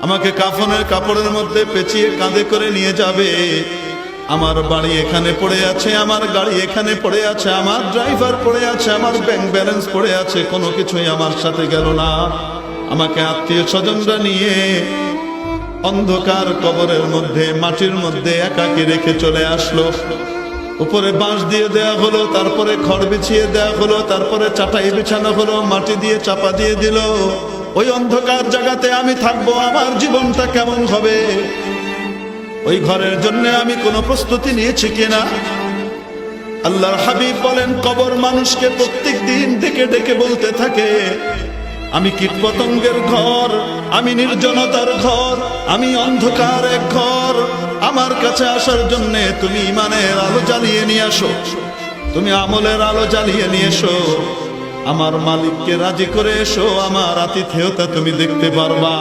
আমাকে কাফনের কাপড়ের মধ্যে পেঁচিয়ে কাঁধে করে নিয়ে যাবে। আমার বাড়ি এখানে পড়ে আছে, আমার গাড়ি এখানে পড়ে আছে, আমার ড্রাইভার পড়ে আছে, আমার ব্যাংক ব্যালেন্স পড়ে আছে, কোনো কিছুই আমার সাথে গেল না। আমাকে আত্মীয় স্বজনরা নিয়ে অন্ধকার কবরের মধ্যে মাটির মধ্যে একাকী রেখে চলে আসলো। উপরে বাঁশ দিয়ে দেয়া হলো, তারপরে খড় বিছিয়ে দেয়া হলো, তারপরে চাটাই বিছানো হলো, মাটি দিয়ে চাপা দিয়ে দিল। ওই অন্ধকার জায়গাতে আমি থাকবো, আমার জীবনটা কেমন হবে? ওই ঘরের জন্য আমি কোনো প্রস্তুতি নিয়েছি কিনা? আল্লাহর হাবিব বলেন, কবর মানুষকে প্রত্যেক দিন ডেকে ডেকে বলতে থাকে, আমি কীটপতঙ্গের ঘর, আমি নির্জনতার ঘর, আমি অন্ধকার এক ঘর। আমার কাছে আসার জন্য তুমি ইমানের আলো জ্বালিয়ে নিয়ে আসো, তুমি আমলের আলো জ্বালিয়ে নিয়ে এসো, আমার মালিককে রাজি করে এসো, আমার আতিথেয়তা তুমি দেখতে পারবা।